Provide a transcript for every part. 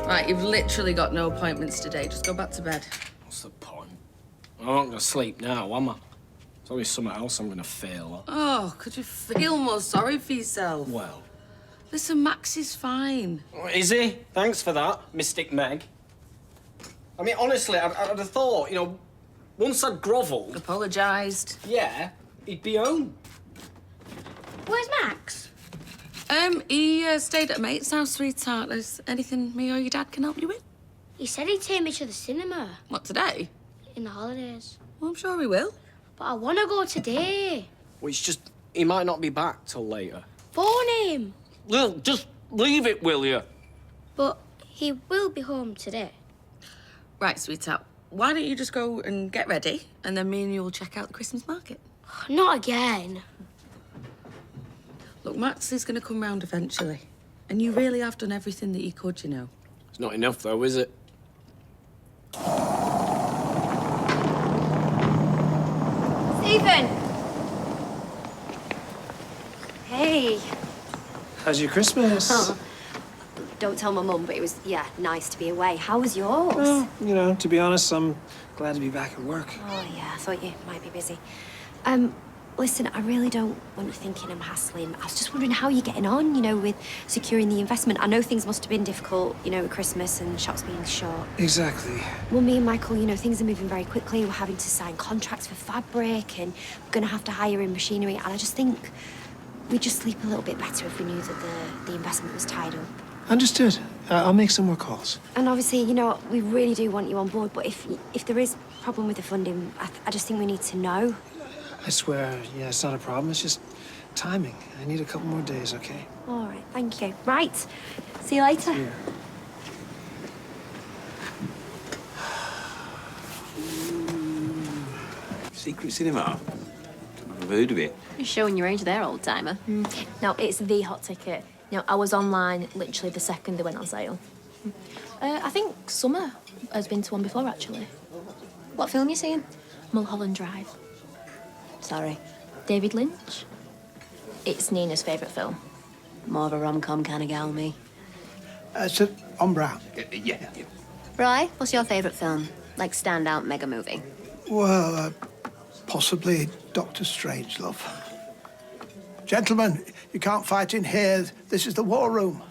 Right, you've literally got no appointments today. Just go back to bed. What's the point? I'm not going to sleep now, am I? There's always something else I'm going to fail at. Oh, could you feel more sorry for yourself? Well. Listen, Max is fine. Is he? Thanks for that, Mystic Meg. I mean, honestly, I'd have thought, you know, once I'd grovelled... Apologised. Yeah, he'd be home. Where's Max? He stayed at a mate's house, sweetheart. There's anything me or your dad can help you with? He said he'd take me to the cinema. What, today? In the holidays. Well, I'm sure he will. But I want to go today. Well, it's just, he might not be back till later. Phone him. Well, just leave it, will you? But he will be home today. Right, sweetheart. Why don't you just go and get ready, and then me and you will check out the Christmas market? Not again. Look, Max is going to come round eventually. And you really have done everything that you could, you know. It's not enough, though, is it? Stephen! Hey. How's your Christmas? Oh, don't tell my mum, but it was, yeah, nice to be away. How was yours? Well, you know, to be honest, I'm glad to be back at work. Oh, yeah, I thought you might be busy. Listen, I really don't want you thinking I'm hassling. I was just wondering how you're getting on, you know, with securing the investment. I know things must have been difficult, you know, with Christmas and shops being short. Exactly. Well, me and Michael, you know, things are moving very quickly. We're having to sign contracts for fabric and we're going to have to hire in machinery. And I just think we'd just sleep a little bit better if we knew that the investment was tied up. Understood. I'll make some more calls. And obviously, you know, we really do want you on board, but if there is a problem with the funding, I just think we need to know. I swear, yeah, it's not a problem. It's just timing. I need a couple more days, okay? All right, thank you. Right, see you later. Yeah. Secret cinema? I've heard of it. You're showing your age there, old timer. No, it's the hot ticket. You know, I was online literally the second they went on sale. I think Summer has been to one before, actually. What film you seeing? Mulholland Drive. Sorry. David Lynch. It's Nina's favourite film. More of a rom-com kind of gal, me. So, on Brown. Yeah. Roy, what's your favourite film? Like standout mega movie? Well, possibly Doctor Strangelove. Gentlemen, you can't fight in here. This is the war room.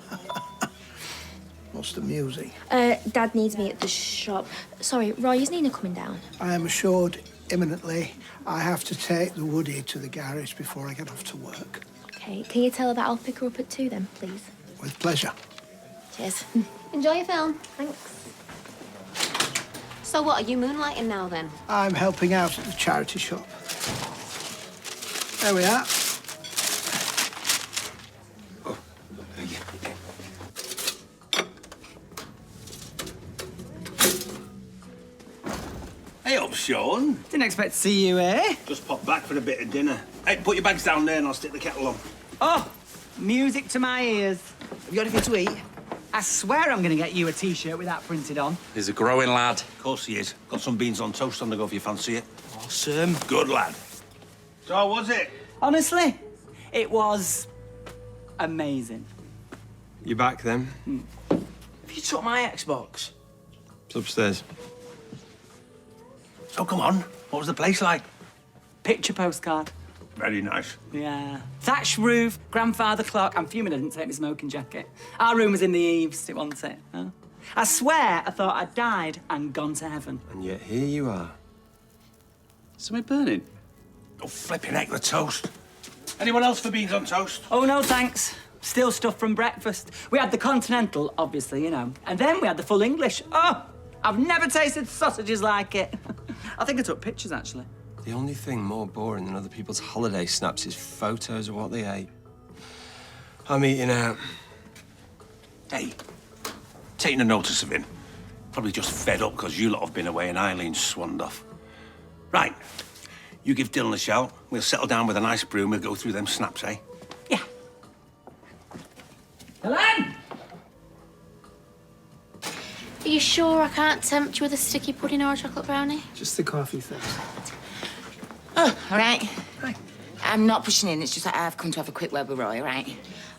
Most amusing. Dad needs me at the shop. Sorry, Roy, is Nina coming down? I am assured imminently I have to take the Woody to the garage before I get off to work. Okay, can you tell her that I'll pick her up at 2 then, please? With pleasure. Cheers. Enjoy your film. Thanks. So what, are you moonlighting now, then? I'm helping out at the charity shop. There we are. Hey up, Sean. Didn't expect to see you, eh? Just popped back for a bit of dinner. Hey, put your bags down there and I'll stick the kettle on. Oh, music to my ears. Have you got anything to eat? I swear I'm going to get you a T-shirt with that printed on. He's a growing lad. Of course he is. Got some beans on toast on the go if you fancy it. Awesome. Good lad. So how was it? Honestly, it was amazing. You back then? Have you took my Xbox? It's upstairs. So come on, what was the place like? Picture postcard. Very nice. Yeah. Thatched roof, grandfather clock. I'm fuming I didn't take my smoking jacket. Our room was in the eaves, it wasn't it? Huh? I swear I thought I'd died and gone to heaven. And yet here you are. Something burning? Oh, flipping heck, the toast. Anyone else for beans on toast? Oh, no, thanks. Still stuff from breakfast. We had the continental, obviously, you know. And then we had the full English. Oh, I've never tasted sausages like it. I think I took pictures, actually. The only thing more boring than other people's holiday snaps is photos of what they ate. I'm eating out. Hey, taking a notice of him. Probably just fed up because you lot have been away and Eileen's swanned off. Right, you give Dylan a shout. We'll settle down with a nice brew and we'll go through them snaps, eh? Yeah. Helen! Are you sure I can't tempt you with a sticky pudding or a chocolate brownie? Just the coffee, thanks. Oh, all right. Hi. I'm not pushing in. It's just that I've come to have a quick word with Roy, all right?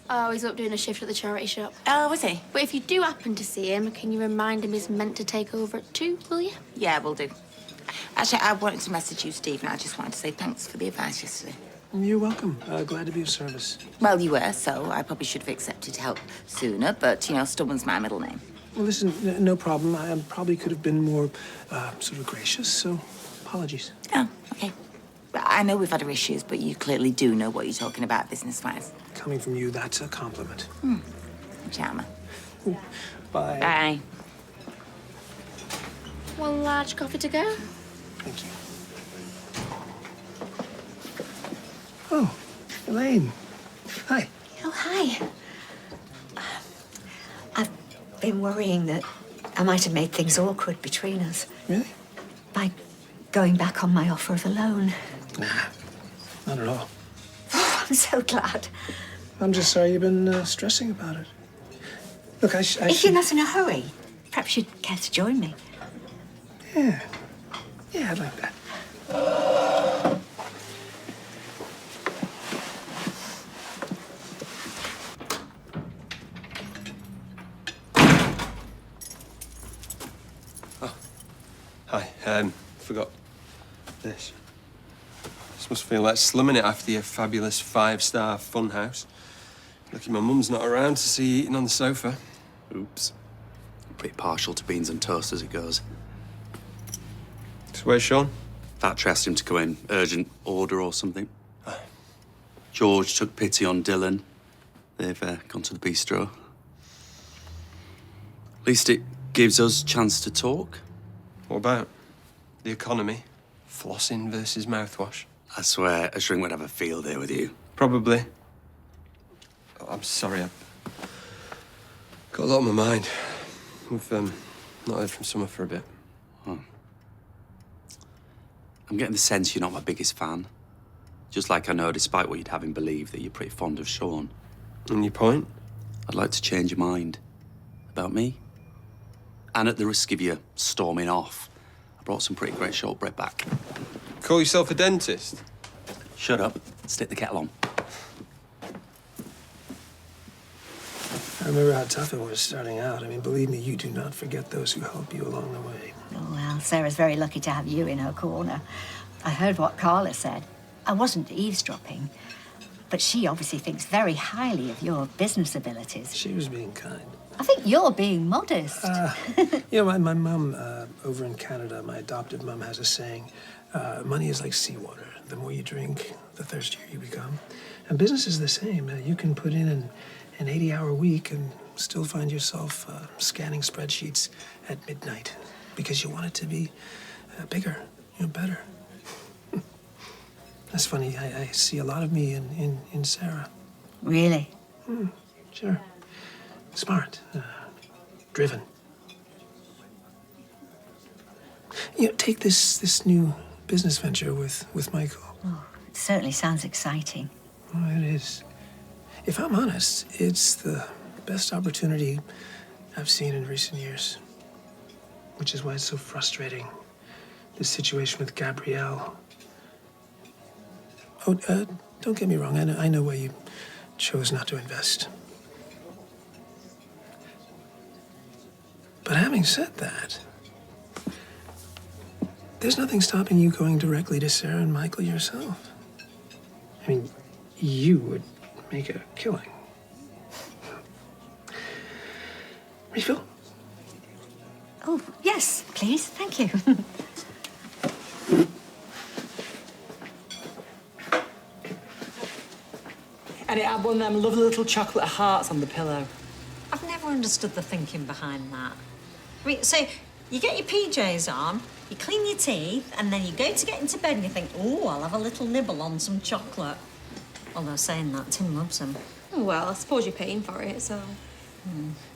Oh, he's up doing a shift at the charity shop. Oh, is he? But if you do happen to see him, can you remind him he's meant to take over at 2, will you? Yeah, will do. Actually, I wanted to message you, Stephen. I just wanted to say thanks for the advice yesterday. You're welcome. Glad to be of service. Well, you were, so I probably should have accepted help sooner, but, you know, stubborn's my middle name. Well, listen, no problem. I probably could have been more sort of gracious, so apologies. Oh, okay. Well, I know we've had our issues, but you clearly do know what you're talking about business-wise. Coming from you, that's a compliment. Charmer. Bye. Bye. 1 large coffee to go. Thank you. Oh, Elaine. Hi. Oh, hi. I've been worrying that I might have made things awkward between us. Really? By going back on my offer of a loan. Nah, not at all. I'm so glad. I'm just sorry you've been stressing about it. Look, I If you're not in a hurry, perhaps you'd care to join me. Yeah. Yeah, I'd like that. Oh. Hi. Forgot this. This must feel like slumming it after your fabulous 5-star fun house. Lucky my mum's not around to see you eating on the sofa. Oops. I'm pretty partial to beans and toast as it goes. So where's Sean? Thatcher asked him to go in. Urgent order or something. George took pity on Dylan. They've gone to the bistro. At least it gives us a chance to talk. What about? The economy? Flossing versus mouthwash? I swear, a shrink would have a field day with you. Probably. Oh, I'm sorry, I've got a lot on my mind. We've not heard from Summer for a bit. Oh. I'm getting the sense you're not my biggest fan. Just like I know, despite what you'd have him believe, that you're pretty fond of Sean. And your point? I'd like to change your mind. About me. And at the risk of you storming off, I brought some pretty great shortbread back. Call yourself a dentist? Shut up. Stick the kettle on. I remember how tough it was starting out. I mean, believe me, you do not forget those who help you along the way. Oh, well, Sarah's very lucky to have you in her corner. I heard what Carla said. I wasn't eavesdropping, but she obviously thinks very highly of your business abilities. She was being kind. I think you're being modest. You know, my mum over in Canada, my adopted mum, has a saying, money is like seawater. The more you drink, the thirstier you become. And business is the same. You can put in an 80-hour week and still find yourself scanning spreadsheets at midnight because you want it to be bigger, better. That's funny. I see a lot of me in Sarah. Really? Sure. Smart. Driven. Take this new business venture with Michael. Oh, it certainly sounds exciting. Oh, it is. If I'm honest, it's the best opportunity I've seen in recent years. Which is why it's so frustrating, this situation with Gabrielle. Oh, don't get me wrong. I know why you chose not to invest. But having said that, there's nothing stopping you going directly to Sarah and Michael yourself. I mean, you would make a killing. Refill? Oh, yes, please. Thank you. And it had one of them lovely little chocolate hearts on the pillow. I've never understood the thinking behind that. I mean, so you get your PJs on, you clean your teeth, and then you go to get into bed and you think, oh, I'll have a little nibble on some chocolate. Although saying that, Tim loves them. Oh, well, I suppose you're paying for it, so...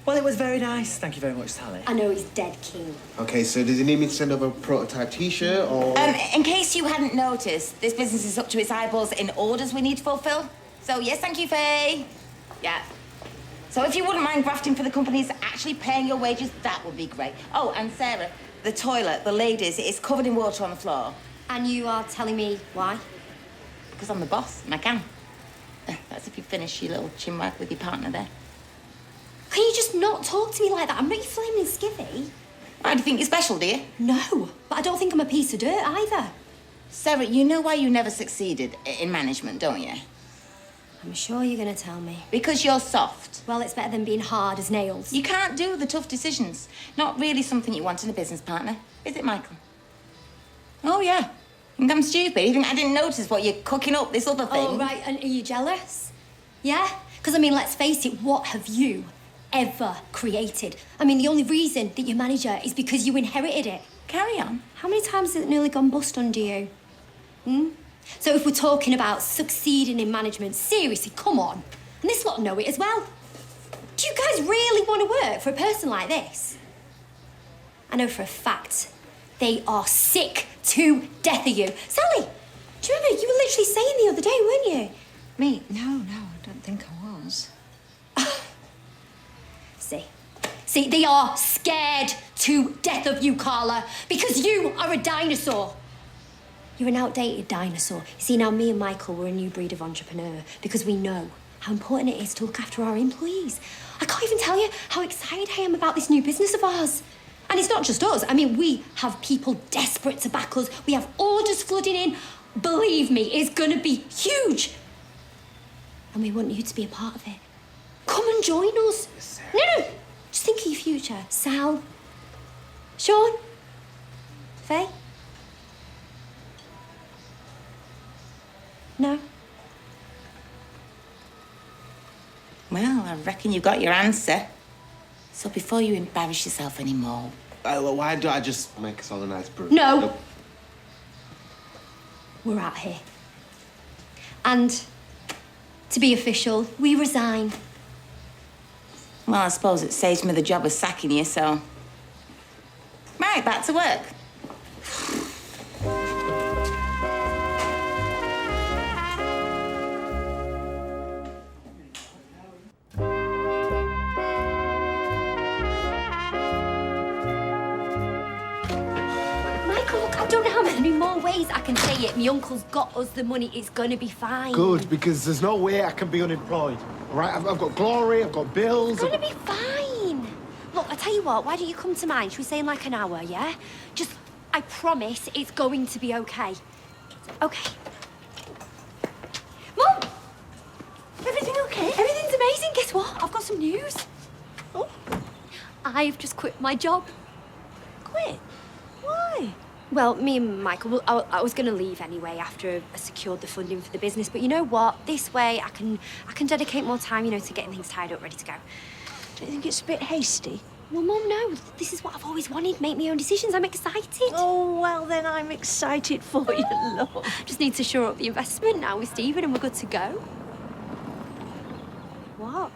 Well, it was very nice. Thank you very much, Sally. I know he's dead keen. Okay, so does he need me to send over a prototype T-shirt, or...? In case you hadn't noticed, this business is up to its eyeballs in orders we need to fulfill. So, yes, thank you, Faye. Yeah. So if you wouldn't mind grafting for the companies actually paying your wages, that would be great. Oh, and Sarah, the toilet, the ladies, it's covered in water on the floor. And you are telling me why? Because I'm the boss and I can. That's if you finish your little chinwag with your partner there. Can you just not talk to me like that? I'm not your flaming skivvy. Why, do you think you're special, do you? No, but I don't think I'm a piece of dirt either. Sarah, you know why you never succeeded in management, don't you? I'm sure you're going to tell me. Because you're soft. Well, it's better than being hard as nails. You can't do the tough decisions. Not really something you want in a business partner, is it, Michael? Oh, yeah. You think I'm stupid? You think I didn't notice what you're cooking up, this other thing? Oh, right, and are you jealous? Yeah? Because, I mean, let's face it, what have you ever created? I mean, the only reason that you're manager is because you inherited it. Carry on. How many times has it nearly gone bust under you? So if we're talking about succeeding in management, seriously, come on. And this lot know it as well. Do you guys really want to work for a person like this? I know for a fact they are sick to death of you. Sally, do you remember you were literally saying the other day, weren't you? Me? No, I don't think I was. See, they are scared to death of you, Carla, because you are a dinosaur. You're an outdated dinosaur. You see, now me and Michael, we're a new breed of entrepreneur because we know how important it is to look after our employees. I can't even tell you how excited I am about this new business of ours. And it's not just us. I mean, we have people desperate to back us. We have orders flooding in. Believe me, it's going to be huge. And we want you to be a part of it. Come and join us. No. Just think of your future. Sal, Sean, Faye. No? Well, I reckon you've got your answer. So before you embarrass yourself anymore... Why don't I just make us all a nice brew? No. Nope. We're out here. And to be official, we resign. Well, I suppose it saves me the job of sacking you, so... Right, back to work. Michael, look, I don't know how many more ways I can say it. My uncle's got us the money. It's going to be fine. Good, because there's no way I can be unemployed. All right, I've got Glory, I've got bills. It's going to be fine. Look, I tell you what, why don't you come to mine? Should we say in like an hour, yeah? Just, I promise it's going to be okay. Okay. Mum! Everything okay? Everything's amazing. Guess what? I've got some news. Oh. I've just quit my job. Quit? Why? Well, me and Michael, I was going to leave anyway after I secured the funding for the business. But you know what? This way I can dedicate more time, you know, to getting things tied up, ready to go. Don't you think it's a bit hasty? Well, Mum, no. This is what I've always wanted. Make my own decisions. I'm excited. Oh, well, then I'm excited for you, love. Just need to shore up the investment now with Stephen and we're good to go. What?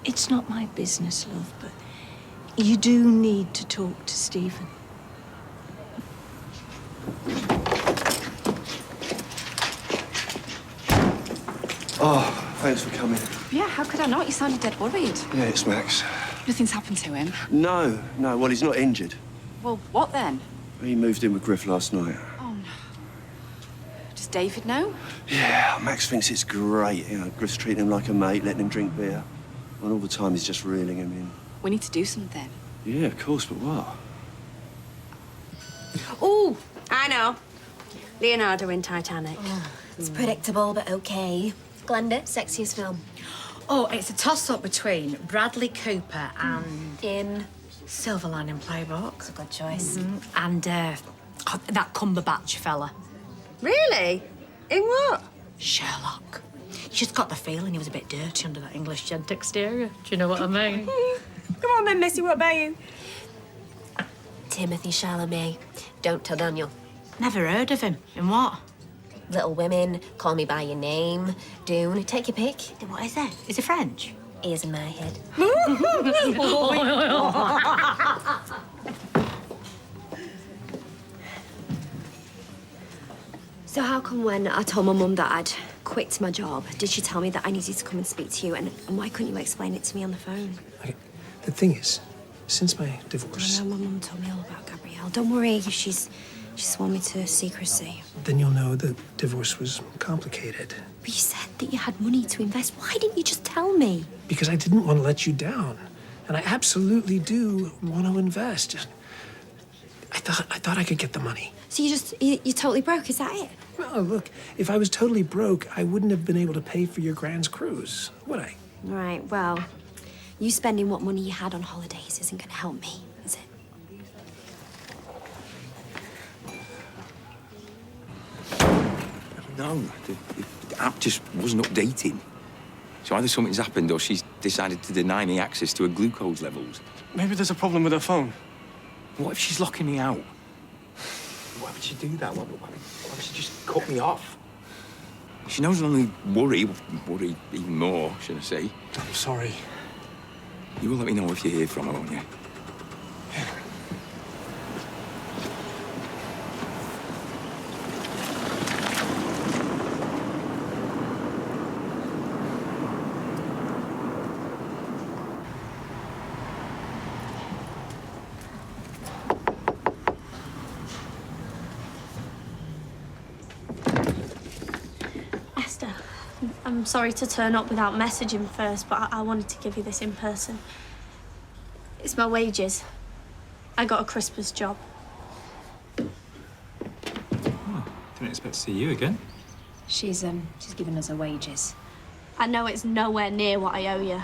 It's not my business, love, but you do need to talk to Stephen. Oh, thanks for coming. Yeah, how could I not? You sounded dead worried. Yeah, it's Max. Nothing's happened to him. No, well, he's not injured. Well, what then? He moved in with Griff last night. Oh, no. Does David know? Yeah, Max thinks it's great. You know, Griff's treating him like a mate, letting him drink beer. And all the time he's just reeling him in. We need to do something. Yeah, of course, but what? Oh, I know. Leonardo in Titanic. It's predictable, but okay. Glenda, sexiest film. Oh, it's a toss-up between Bradley Cooper and... Silver Lining Playbook. It's a good choice. And that Cumberbatch fella. Really? In what? Sherlock. You just got the feeling he was a bit dirty under that English gent exterior. Do you know what I mean? Come on then, Missy, what about you? Timothy Chalamet. Don't tell Daniel. Never heard of him. In what? Little Women, Call Me By Your Name, Dune. Take your pick. What is it? Is it French? Ears in my head. So how come when I told my mum that I'd quit my job, did she tell me that I needed to come and speak to you? And why couldn't you explain it to me on the phone? Okay. The thing is, since my divorce... I know my mum told me all about Gabrielle. Don't worry, she's She swore me to secrecy. Then you'll know the divorce was complicated. But you said that you had money to invest. Why didn't you just tell me? Because I didn't want to let you down. And I absolutely do want to invest. I thought I could get the money. So you're totally broke, is that it? Well, look, if I was totally broke, I wouldn't have been able to pay for your Grand's cruise, would I? Right, well, you spending what money you had on holidays isn't going to help me, is it? No, the app just wasn't updating. So either something's happened or she's decided to deny me access to her glucose levels. Maybe there's a problem with her phone. What if she's locking me out? Why would she do that? Why would she just cut me off? She knows I'll only worry even more, should I say. I'm sorry. You will let me know if you hear from her, won't you? Esther, I'm sorry to turn up without messaging first, but I wanted to give you this in person. It's my wages. I got a Christmas job. Oh, didn't expect to see you again. She's given us her wages. I know it's nowhere near what I owe you,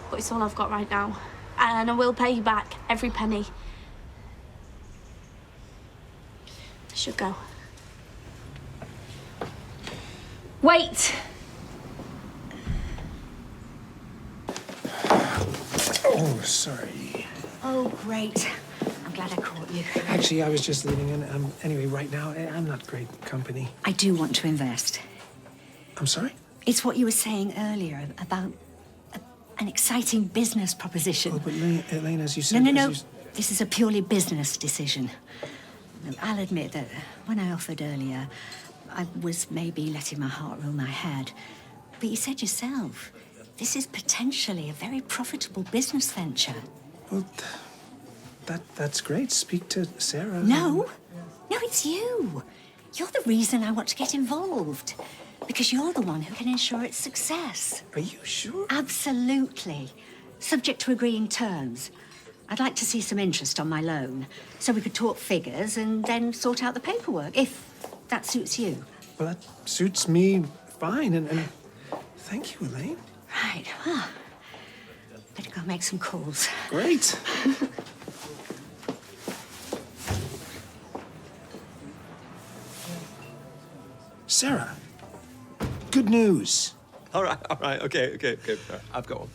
but it's all I've got right now. And I will pay you back, every penny. I should go. Wait! Oh, sorry. Oh, great. I'm glad I caught you. Actually, I was just leaving, and anyway, right now, I'm not great company. I do want to invest. I'm sorry? It's what you were saying earlier about an exciting business proposition. Oh, but Elaine, as you said... No. This is a purely business decision. No, I'll admit that when I offered earlier, I was maybe letting my heart rule my head. But you said yourself, this is potentially a very profitable business venture. Well, that's great. Speak to Sarah. No, it's you. You're the reason I want to get involved. Because you're the one who can ensure its success. Are you sure? Absolutely. Subject to agreeing terms. I'd like to see some interest on my loan, so we could talk figures and then sort out the paperwork, if that suits you. Well, that suits me fine, and thank you, Elaine. Right, well, better go make some calls. Great. Sarah, good news. All right, okay. I've got one.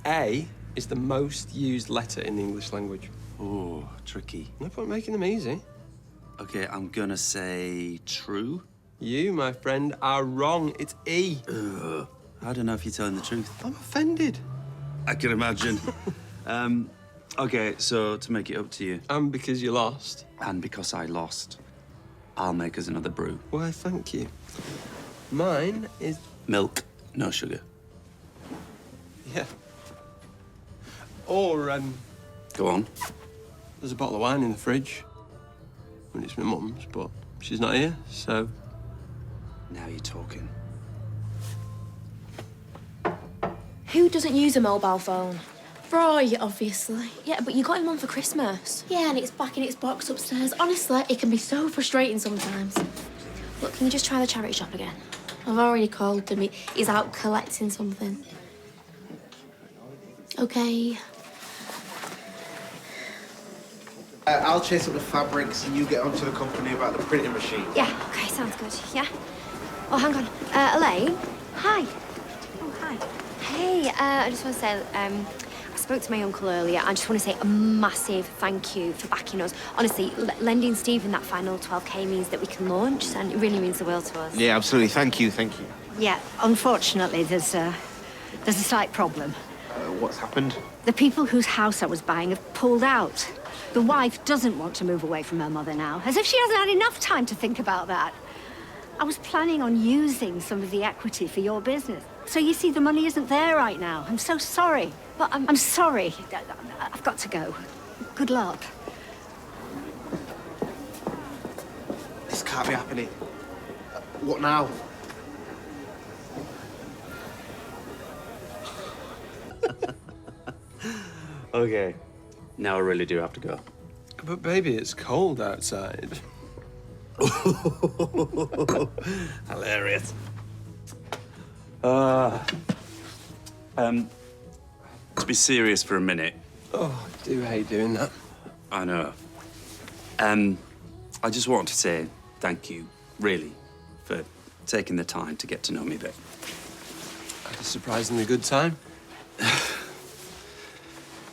A is the most used letter in the English language. Oh, tricky. No point making them easy. Okay, I'm gonna say true. You, my friend, are wrong. It's E. Ugh. I don't know if you're telling the truth. I'm offended. I can imagine. Okay, so to make it up to you. And because you lost. And because I lost, I'll make us another brew. Why, thank you. Mine is... Milk, no sugar. Yeah. Or, Go on. there's a bottle of wine in the fridge. I mean, it's my mum's, but she's not here, so... Now you're talking. Who doesn't use a mobile phone? Roy, obviously. Yeah, but you got him one for Christmas. Yeah, and it's back in its box upstairs. Honestly, it can be so frustrating sometimes. Look, can you just try the charity shop again? I've already called him. He's out collecting something. Okay. I'll chase up the fabrics and you get onto the company about the printing machine. Yeah, okay, sounds good. Yeah? Oh, hang on. Elaine? Hi. Oh, hi. Hey, I just want to say, I spoke to my uncle earlier. I just want to say a massive thank you for backing us. Honestly, lending Stephen that final 12K means that we can launch, and it really means the world to us. Yeah, absolutely. Thank you. Yeah, unfortunately, there's a slight problem. What's happened? The people whose house I was buying have pulled out. The wife doesn't want to move away from her mother now, as if she hasn't had enough time to think about that. I was planning on using some of the equity for your business. So you see, the money isn't there right now. I'm so sorry. But I'm sorry. I've got to go. Good luck. This can't be happening. What now? Okay, now I really do have to go. But baby, it's cold outside. Hilarious. To be serious for a minute. Oh, I do hate doing that. I know. I just wanted to say thank you, really, for taking the time to get to know me a bit. Had a surprisingly good time.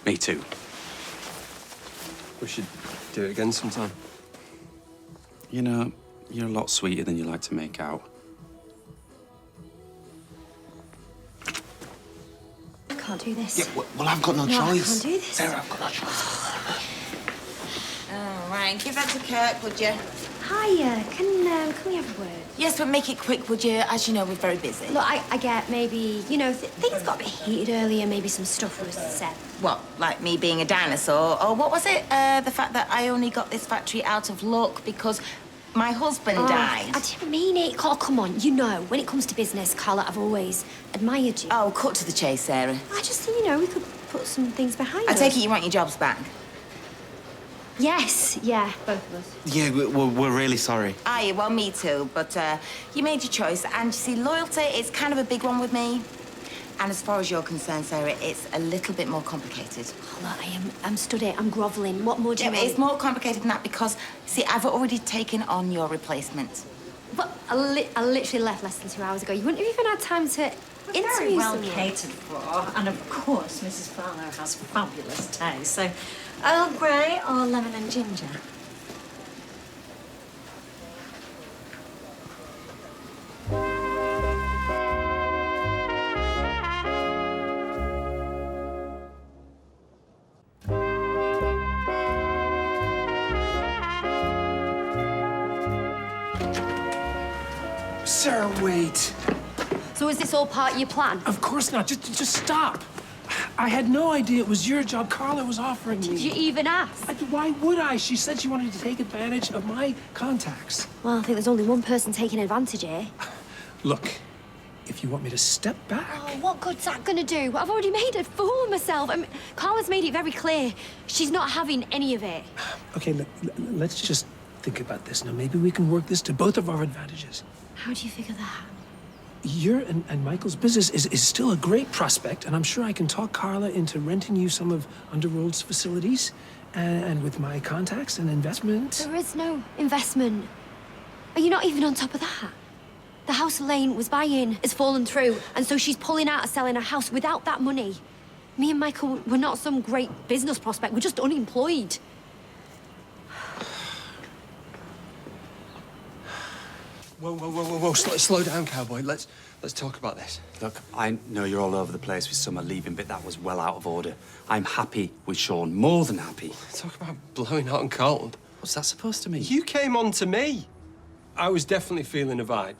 Me too. We should do it again sometime. You know, you're a lot sweeter than you like to make out. I can't do this. Yeah, well, I've got no No, I choice. can't do this. Sarah, I've got no choice. Oh, right, give that to Kirk, would you? Hiya, can we have a word? Yes, but make it quick, would you? As you know, we're very busy. Look, I get maybe, you know, things got a bit heated earlier, maybe some stuff was said. What, like me being a dinosaur? Or what was it? The fact that I only got this factory out of luck because my husband died. I didn't mean it. Oh, come on, you know, when it comes to business, Carla, I've always admired you. Oh, cut to the chase, Sarah. I just think, you know, we could put some things behind I us. take it you want your jobs back? Yes, yeah, both of us. Yeah, we're really sorry. Aye, well, me too, but you made your choice, and you see, loyalty is kind of a big one with me. And as far as you're concerned, Sarah, it's a little bit more complicated. Oh, look, I'm stood here, I'm grovelling. What more do you Yeah, want? it's more complicated than that because, see, I've already taken on your replacement. But I literally left less than 2 hours ago. You wouldn't have even had time to Very interview well someone. catered for, and of course, Mrs. Farlow has fabulous taste. So, Earl Grey or lemon and ginger? Sarah, wait. So is this all part of your plan? Of course not. Just stop. I had no idea it was your job Carla was offering me. Did you even ask? Why would I? She said she wanted to take advantage of my contacts. Well, I think there's only one person taking advantage here. Look, if you want me to step back... Oh, what good's that gonna do? I've already made a fool of myself. I mean, Carla's made it very clear. She's not having any of it. Okay, let's just think about this. Now, maybe we can work this to both of our advantages. How do you figure that? Your and Michael's business is still a great prospect, and I'm sure I can talk Carla into renting you some of Underworld's facilities. And with my contacts and investment... There is no investment. Are you not even on top of that? The house Elaine was buying has fallen through, and so she's pulling out of selling her house without that money. Me and Michael, we're not some great business prospect. We're just unemployed. Whoa. Slow down, cowboy. Let's talk about this. Look, I know you're all over the place with Summer leaving, but that was well out of order. I'm happy with Sean, more than happy. Talk about blowing hot and cold. What's that supposed to mean? You came on to me. I was definitely feeling a vibe.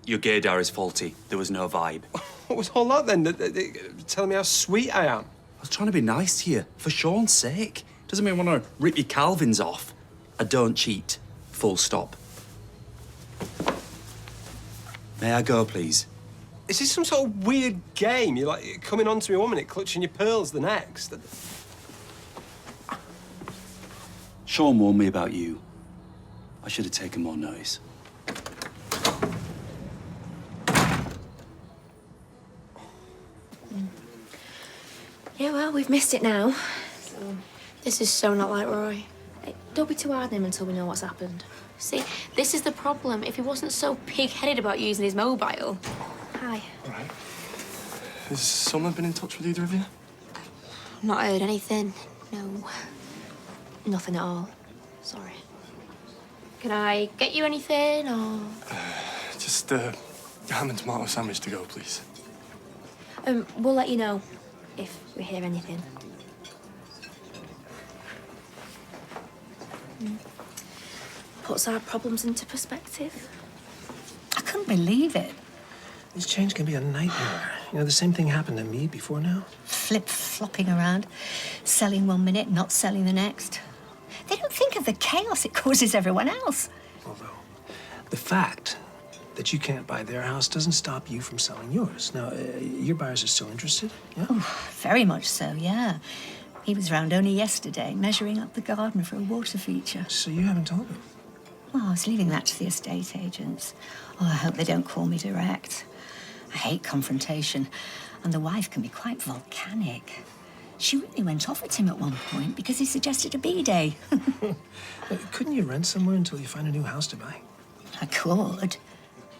Your gaydar is faulty. There was no vibe. What was all that then? Telling me how sweet I am. I was trying to be nice to you, for Sean's sake. Doesn't mean I want to rip your Calvins off. I don't cheat. Full stop. May I go, please? Is this some sort of weird game? You're like coming on to me one minute, clutching your pearls the next. Sean warned me about you. I should have taken more notice. Yeah, well, we've missed it now. So, this is so not like Roy. Hey, don't be too hard on him until we know what's happened. See, this is the problem. If he wasn't so pig-headed about using his mobile. Hi. All right. Has someone been in touch with either of you? Not heard anything. No. Nothing at all. Sorry. Can I get you anything, or...? Just ham and tomato sandwich to go, please. We'll let you know if we hear anything. Puts our problems into perspective. I couldn't believe it. This change can be a nightmare. You know, the same thing happened to me before now. Flip-flopping around, selling one minute, not selling the next. They don't think of the chaos it causes everyone else. Although, The fact that you can't buy their house doesn't stop you from selling yours. Now, your buyers are still interested, yeah? Oh, very much so, yeah. He was round only yesterday, measuring up the garden for a water feature. So you haven't told him? Well, I was leaving that to the estate agents. Oh, I hope they don't call me direct. I hate confrontation, and the wife can be quite volcanic. She really went off at him at one point because he suggested a B-day. Couldn't you rent somewhere until you find a new house to buy? I could.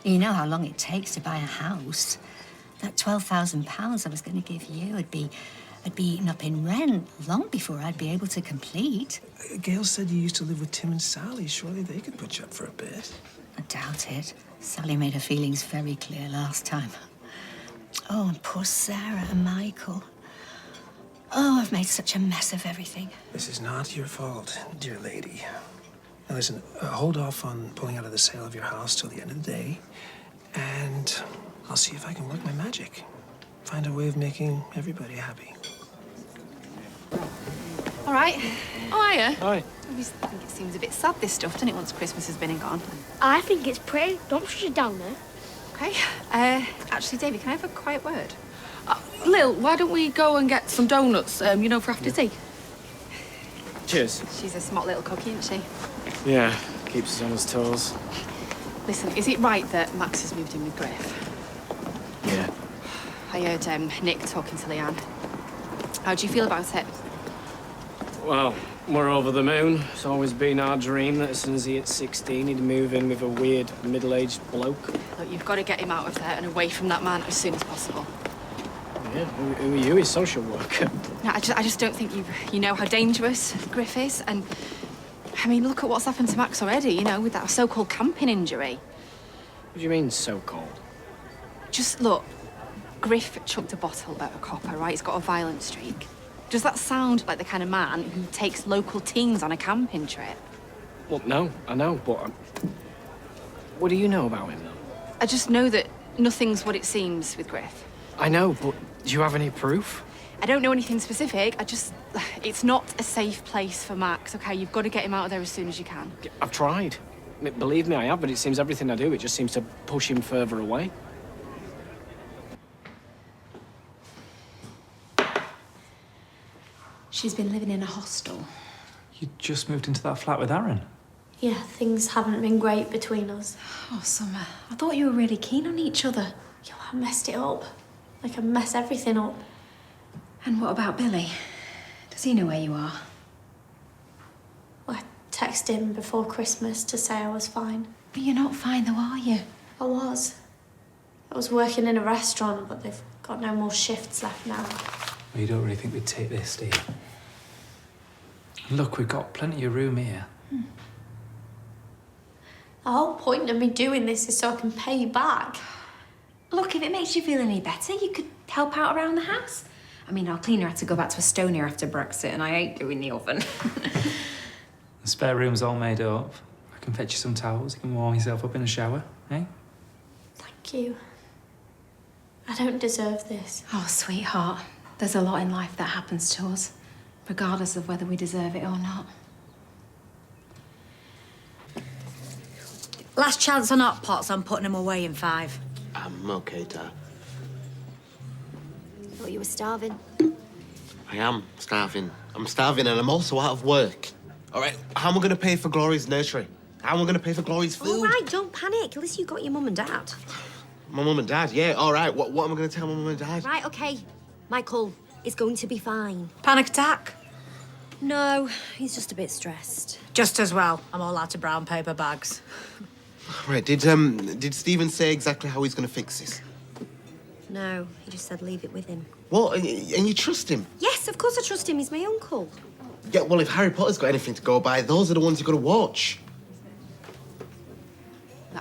You know how long it takes to buy a house. That £12,000 I was going to give you would be eaten up in rent long before I'd be able to complete. Gail said you used to live with Tim and Sally. Surely they could put you up for a bit. I doubt it. Sally made her feelings very clear last time. Oh, and poor Sarah and Michael. Oh, I've made such a mess of everything. This is not your fault, dear lady. Now listen, hold off on pulling out of the sale of your house till the end of the day, and I'll see if I can work my magic. Find a way of making everybody happy. All right. Oh, hiya. Hi. I think it seems a bit sad, this stuff, doesn't it, once Christmas has been and gone? I think it's pretty. Don't push it down there. OK. Actually, Davey, can I have a quiet word? Lil, why don't we go and get some donuts, you know, for after tea? Cheers. She's a smart little cookie, isn't she? Yeah, keeps us on his toes. Listen, is it right that Max has moved in with Griff? Yeah. I heard Nick talking to Leanne. How do you feel about it? Well, we're over the moon. It's always been our dream that as soon as he hits 16, he'd move in with a weird, middle-aged bloke. Look, you've got to get him out of there and away from that man as soon as possible. Yeah, who are you? His social worker. No, I just don't think you know how dangerous Griff is. And, I mean, look at what's happened to Max already, you know, with that so-called camping injury. What do you mean, so-called? Just look, Griff chucked a bottle at a copper, right? He's got a violent streak. Does that sound like the kind of man who takes local teens on a camping trip? Well, no, I know, but... what do you know about him, though? I just know that nothing's what it seems with Griff. I know, but do you have any proof? I don't know anything specific. It's not a safe place for Max, OK? You've got to get him out of there as soon as you can. I've tried. Believe me, I have, but it seems everything I do, it just seems to push him further away. She's been living in a hostel. You just moved into that flat with Aaron? Yeah, things haven't been great between us. Oh, Summer, I thought you were really keen on each other. Yo, I messed it up. Like, I mess everything up. And what about Billy? Does he know where you are? I texted him before Christmas to say I was fine. But you're not fine though, are you? I was. I was working in a restaurant, but they've got no more shifts left now. Well, you don't really think we'd take this, do you? Look, we've got plenty of room here. The whole point of me doing this is so I can pay you back. Look, if it makes you feel any better, you could help out around the house. I mean, our cleaner had to go back to Estonia after Brexit, and I hate doing the oven. The spare room's all made up. I can fetch you some towels. You can warm yourself up in a shower, eh? Thank you. I don't deserve this. Oh, sweetheart, there's a lot in life that happens to us, regardless of whether we deserve it or not. Last chance on hot pots, I'm putting them away in 5. I'm okay, Dad. Thought you were starving. I am starving. I'm starving and I'm also out of work. All right, how am I going to pay for Glory's nursery? How am I going to pay for Glory's food? All right, don't panic. At least you got your mum and dad. My mum and dad, yeah, all right. What am I going to tell my mum and dad? Right, OK. Michael is going to be fine. Panic attack? No, he's just a bit stressed. Just as well. I'm all out of brown paper bags. Right, did Stephen say exactly how he's going to fix this? No, he just said leave it with him. What, and you trust him? Yes, of course I trust him. He's my uncle. Yeah, well, if Harry Potter's got anything to go by, those are the ones you've got to watch.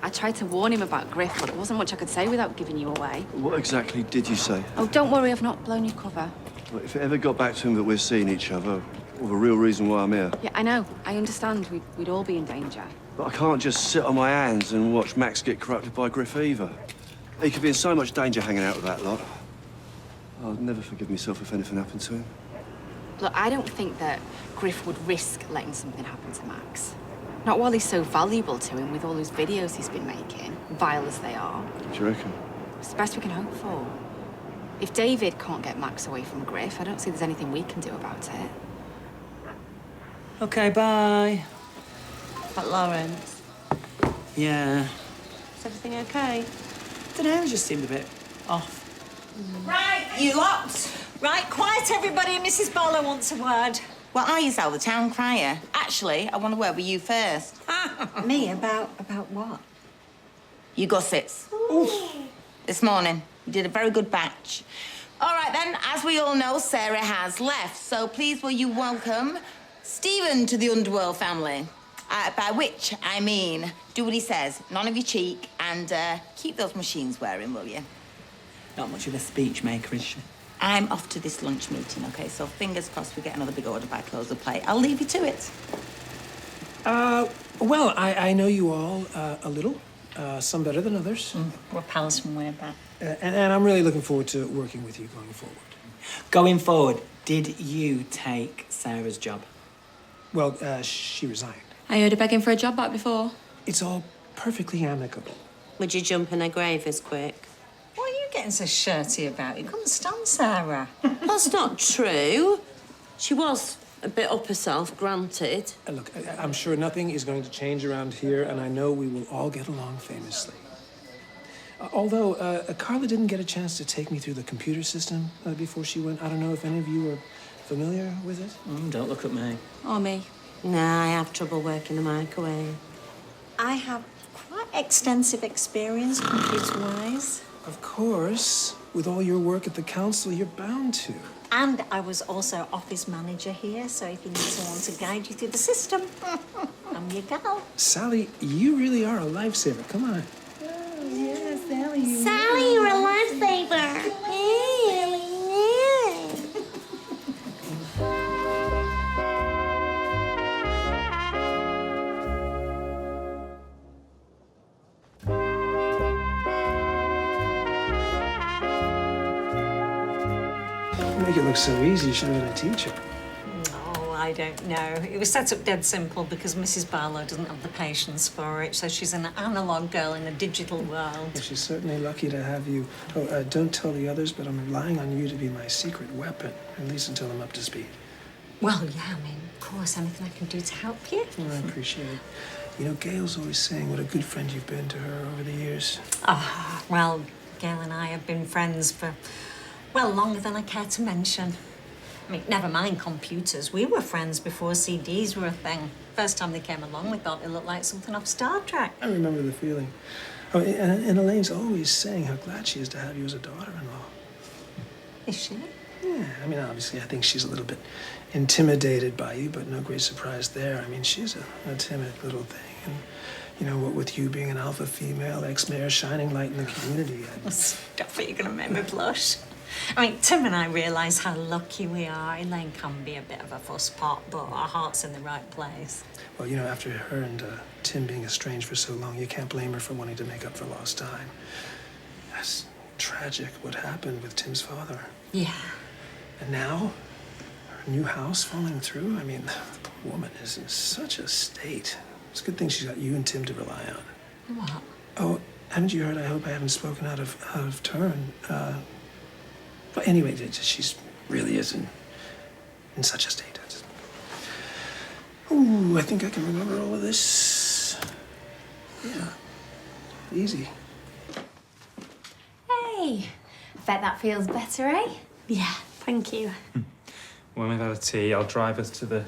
I tried to warn him about Griff, but there wasn't much I could say without giving you away. What exactly did you say? Oh, don't worry, I've not blown your cover. Well, if it ever got back to him that we're seeing each other, or the real reason why I'm here. Yeah, I know. I understand. We'd all be in danger. But I can't just sit on my hands and watch Max get corrupted by Griff either. He could be in so much danger hanging out with that lot. I'd never forgive myself if anything happened to him. Look, I don't think that Griff would risk letting something happen to Max. Not while he's so valuable to him with all those videos he's been making, vile as they are. Do you reckon? It's the best we can hope for. If David can't get Max away from Griff, I don't see there's anything we can do about it. OK, bye. But Lawrence, Yeah. is everything okay? Dunno, it just seemed a bit off. Right, you lot. Right, quiet everybody. Mrs. Barlow wants a word. Well, are you Sal, the town crier? Actually, I want a word with you first. Me? About what? You gossips. This morning, you did a very good batch. All right, then, as we all know, Sarah has left. So please will you welcome Stephen to the Underworld family. By which I mean, do what he says, none of your cheek, and keep those machines wearing, will you? Not much of a speech maker, is she? I'm off to this lunch meeting, OK? So fingers crossed we get another big order by close of play. I'll leave you to it. Well, I know you all a little, some better than others. We're pals from way back. And I'm really looking forward to working with you going forward. Going forward, did you take Sarah's job? Well, she resigned. I heard her begging for a job back before. It's all perfectly amicable. Would you jump in her grave as quick? What are you getting so shirty about? You couldn't stand Sarah. That's not true. She was a bit up herself, granted. Look, I'm sure nothing is going to change around here, and I know we will all get along famously. Although, Carla didn't get a chance to take me through the computer system before she went. I don't know if any of you are familiar with it? Don't look at me. Or me. Nah, I have trouble working the microwave. I have quite extensive experience computer-wise. Of course. With all your work at the council, you're bound to. And I was also office manager here, so if you need someone to guide you through the system, I'm your gal. Sally, you really are a lifesaver. Come on. Oh, yeah, Sally. Sally, you're a lifesaver. You make it look so easy. You should have been a teacher. Oh, I don't know. It was set up dead simple because Mrs. Barlow doesn't have the patience for it, so she's an analogue girl in a digital world. Well, she's certainly lucky to have you. Oh, don't tell the others, but I'm relying on you to be my secret weapon, at least until I'm up to speed. Well, yeah, I mean, of course, anything I can do to help you. Well, I appreciate it. You know, Gail's always saying what a good friend you've been to her over the years. Ah, well, Gail and I have been friends for, well, longer than I care to mention. I mean, never mind computers. We were friends before CDs were a thing. First time they came along, we thought it looked like something off Star Trek. I remember the feeling. Oh, and Elaine's always saying how glad she is to have you as a daughter-in-law. Is she? Yeah, I mean, obviously, I think she's a little bit intimidated by you, but no great surprise there. I mean, she's a timid little thing. And, you know, what with you being an alpha female, ex-mayor, shining light in the community. Stop it, you're going to make me blush. I mean, Tim and I realise how lucky we are. Elaine can be a bit of a fusspot, but our heart's in the right place. Well, you know, after her and Tim being estranged for so long, you can't blame her for wanting to make up for lost time. That's tragic what happened with Tim's father. Yeah. And now, her new house falling through. I mean, the poor woman is in such a state. It's a good thing she's got you and Tim to rely on. What? Oh, haven't you heard? I hope I haven't spoken out of turn. But anyway, she's really is in such a state. Ooh, I think I can remember all of this. Yeah, easy. Hey, bet that feels better, eh? Yeah, thank you. When we've had a tea, I'll drive us to the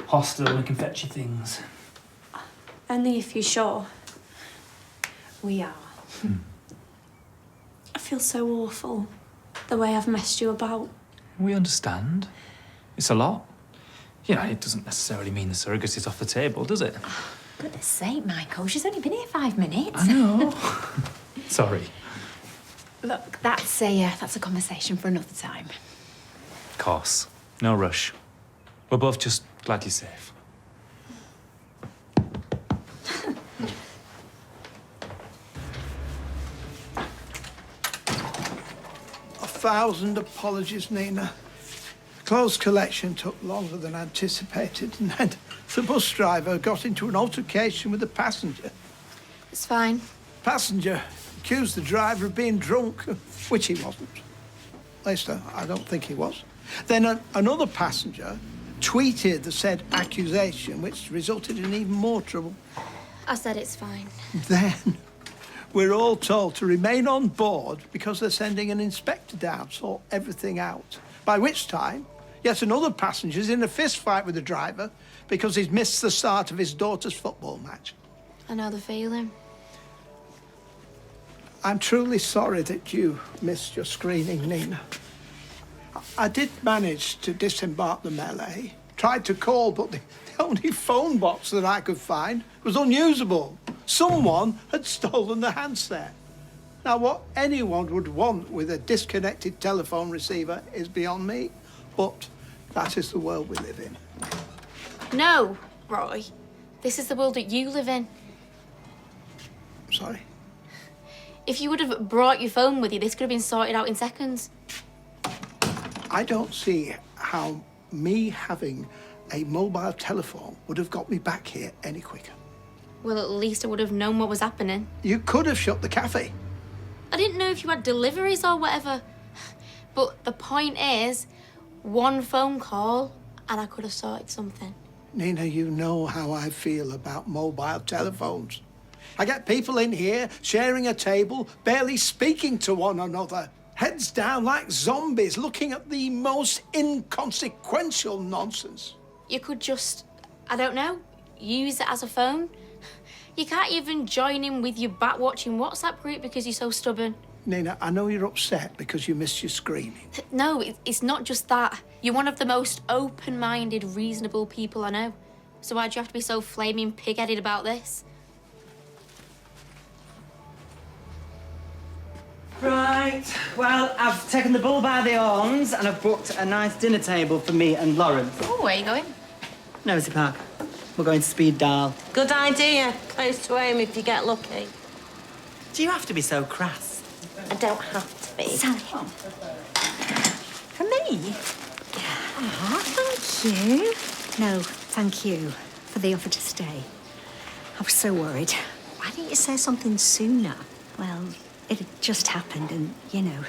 hostel and we can fetch you things. Only if you're sure. We are. I feel so awful, the way I've messed you about. We understand. It's a lot. You know, it doesn't necessarily mean the surrogate is off the table, does it? Oh, goodness sake, Michael, she's only been here 5 minutes. I know. Sorry. Look, that's a conversation for another time. Of course. No rush. We're both just glad you're safe. 1,000 apologies, Nina. Clothes collection took longer than anticipated, and then The bus driver got into an altercation with a passenger. It's fine. Passenger accused the driver of being drunk, which he wasn't. At least I don't think he was. Then another passenger tweeted the said accusation, which resulted in even more trouble. I said it's fine. Then we're all told to remain on board because they're sending an inspector down to sort everything out. By which time, yet another passenger's in a fist fight with the driver because he's missed the start of his daughter's football match. I know the feeling. I'm truly sorry that you missed your screening, Nina. I did manage to disembark the melee. Tried to call, but the only phone box that I could find was unusable. Someone had stolen the handset. Now, what anyone would want with a disconnected telephone receiver is beyond me, but that is the world we live in. No, Roy. This is the world that you live in. Sorry? If you would have brought your phone with you, this could have been sorted out in seconds. I don't see how me having a mobile telephone would have got me back here any quicker. Well, at least I would have known what was happening. You could have shut the cafe. I didn't know if you had deliveries or whatever. But the point is, one phone call and I could have sorted something. Nina, you know how I feel about mobile telephones. I get people in here sharing a table, barely speaking to one another. Heads down like zombies, looking at the most inconsequential nonsense. You could just, I don't know, use it as a phone. You can't even join in with your bat-watching WhatsApp group because you're so stubborn. Nina, I know you're upset because you missed your screening. No, it's not just that. You're one of the most open-minded, reasonable people I know. So why'd you have to be so flaming pig-headed about this? Right, well, I've taken the bull by the horns and I've booked a nice dinner table for me and Lawrence. Oh, where are you going? Nosy Park. We're going to Speed Dial. Good idea. Close to home if you get lucky. Do you have to be so crass? I don't have to be. Sally. For me? Ah, thank you. No, thank you for the offer to stay. I was so worried. Why didn't you say something sooner? Well, it had just happened and, you know,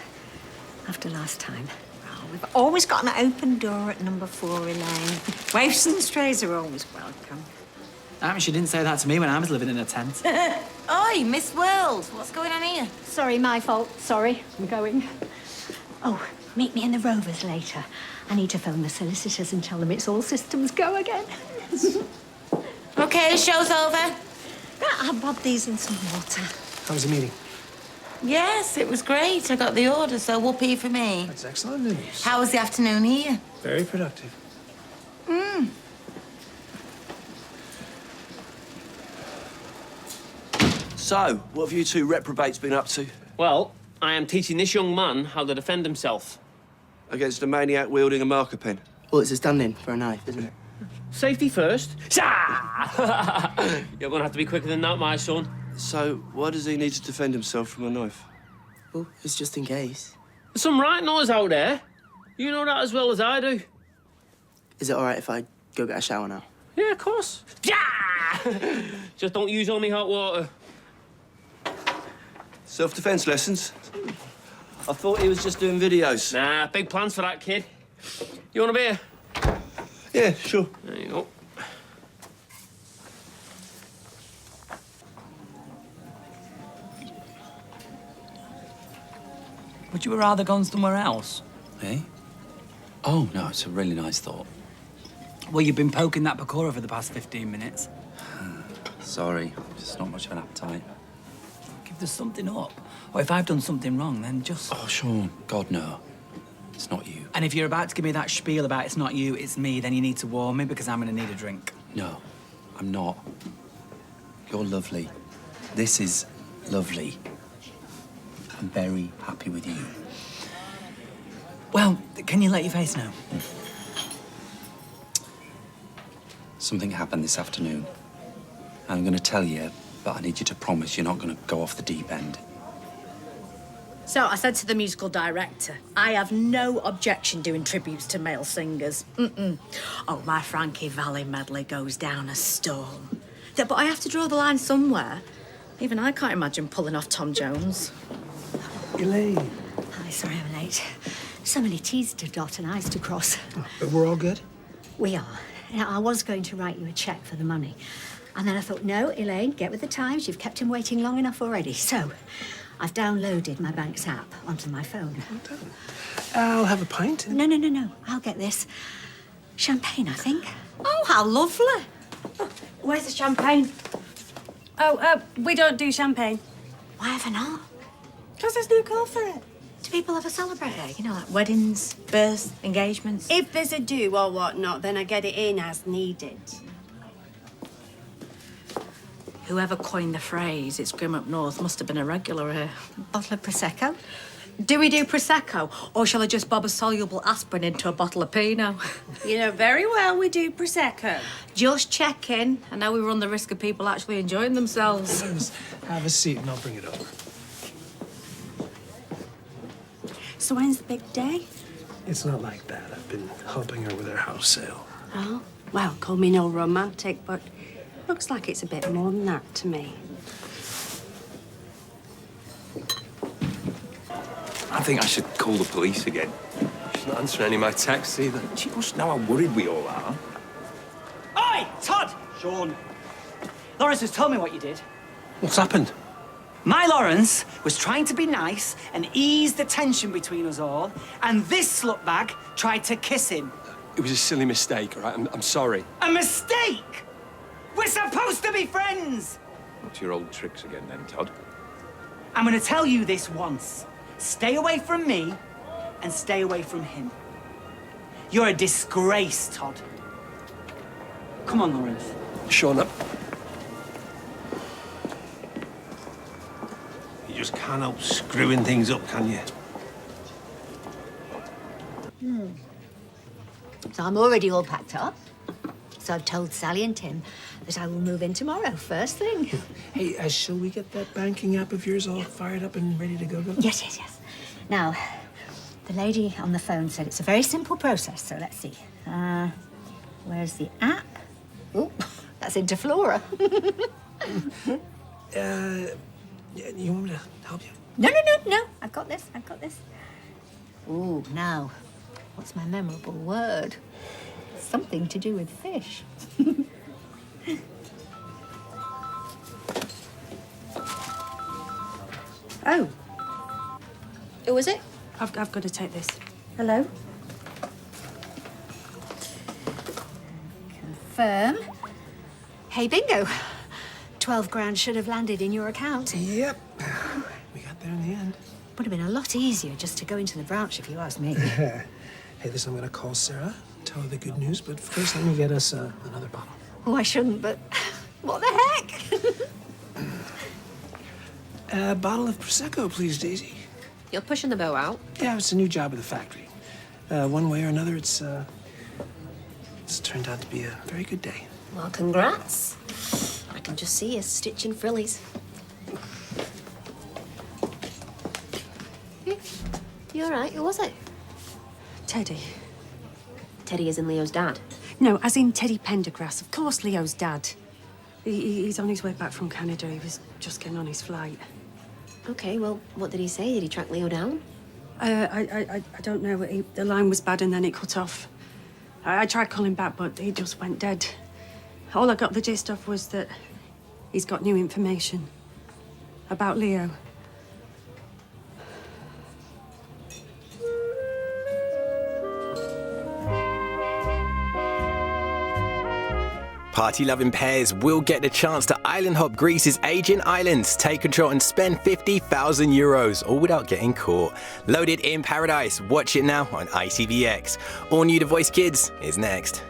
after last time. Oh, we've always got an open door at number 4 Elaine. Waifs and strays are always welcome. I mean, she didn't say that to me when I was living in a tent. Oi, Miss World, what's going on here? Sorry, my fault. Sorry, I'm going. Oh, meet me in the Rovers later. I need to phone the solicitors and tell them it's all systems go again. OK, show's over. I'll bob these in some water. How was the meeting? Yes, it was great. I got the order, so whoopee for me. That's excellent news. How was the afternoon here? Very productive. So, what have you two reprobates been up to? Well, I am teaching this young man how to defend himself. Against a maniac wielding a marker pen? Well, it's a stand-in for a knife, isn't it? Safety first. You're gonna have to be quicker than that, my son. So, why does he need to defend himself from a knife? Well, it's just in case. There's some right noise out there. You know that as well as I do. Is it all right if I go get a shower now? Yeah, of course. Just don't use all me hot water. Self-defense lessons? I thought he was just doing videos. Nah, big plans for that kid. You want a beer? Yeah, sure. There you go. Would you have rather gone somewhere else? Eh? Oh, no, it's a really nice thought. Well, you've been poking that pakora for the past 15 minutes. Sorry, just not much of an appetite. If there's something up, or if I've done something wrong, then just... Oh, Sean, God, no. It's not you. And if you're about to give me that spiel about it's not you, it's me, then you need to warn me because I'm going to need a drink. No, I'm not. You're lovely. This is lovely. I'm very happy with you. Well, can you let your face know? Something happened this afternoon. I'm going to tell you, but I need you to promise you're not going to go off the deep end. So I said to the musical director, I have no objection doing tributes to male singers. Oh, my Frankie Valli medley goes down a storm. Yeah, but I have to draw the line somewhere. Even I can't imagine pulling off Tom Jones. Elaine. Hi, sorry I'm late. So many T's to dot and I's to cross. But we're all good? We are. Now, I was going to write you a cheque for the money. And then I thought, no, Elaine, get with the times. You've kept him waiting long enough already. So, I've downloaded my bank's app onto my phone. Well done. I'll have a pint. No. I'll get this. Champagne, I think. Oh, how lovely. Where's the champagne? Oh, we don't do champagne. Why ever not? Because there's no call for it. Do people ever celebrate it? You know, like weddings, births, engagements. If there's a do or whatnot, then I get it in as needed. Whoever coined the phrase, it's grim up north, must have been a regular here. Bottle of Prosecco? Do we do Prosecco, or shall I just bob a soluble aspirin into a bottle of Pinot? You know very well we do Prosecco. Just checking. I know we run the risk of people actually enjoying themselves. Just have a seat and I'll bring it over. So when's the big day? It's not like that. I've been helping her with her house sale. Oh, well, call me no romantic, but looks like it's a bit more than that to me. I think I should call the police again. She's not answering any of my texts either. She must know how worried we all are. Oi, Todd! Sean. Lawrence has told me what you did. What's happened? My Lawrence was trying to be nice and ease the tension between us all, and this slutbag tried to kiss him. It was a silly mistake, all right? I'm sorry. A mistake? We're supposed to be friends! What's your old tricks again then, Todd? I'm gonna tell you this once. Stay away from me and stay away from him. You're a disgrace, Todd. Come on, Lawrence. Sean, you just can't help screwing things up, can you? So I'm already all packed up. So I've told Sally and Tim that I will move in tomorrow, first thing. Hey, shall we get that banking app of yours all fired up and ready to go? Yes. Now, the lady on the phone said it's a very simple process, so let's see. Where's the app? Oh, that's into Flora. You want me to help you? No. I've got this. Ooh, now, what's my memorable word? Something to do with fish. Oh. Who was it? I've got to take this. Hello? Confirm. Hey, bingo. 12 grand should have landed in your account. Yep. We got there in the end. Would have been a lot easier just to go into the branch, if you ask me. Hey, listen, I'm gonna call Sarah, tell her the good news, but first let me get us another bottle. Oh, I shouldn't, but what the heck? A bottle of Prosecco, please, Daisy. You're pushing the boat out? Yeah, it's a new job at the factory. One way or another, it's turned out to be a very good day. Well, congrats. I can just see you stitching frillies. You all right? Who was it? Teddy. Teddy is in Leo's dad? No, as in Teddy Pendergrass. Of course, Leo's dad. He's on his way back from Canada. He was just getting on his flight. Okay, well, what did he say? Did he track Leo down? I don't know. The line was bad and then it cut off. I tried calling back, but he just went dead. All I got the gist of was that he's got new information about Leo. Party-loving pairs will get the chance to island hop Greece's Aegean Islands, take control and spend €50,000, all without getting caught. Loaded in paradise. Watch it now on ITVX. All new The Voice Kids is next.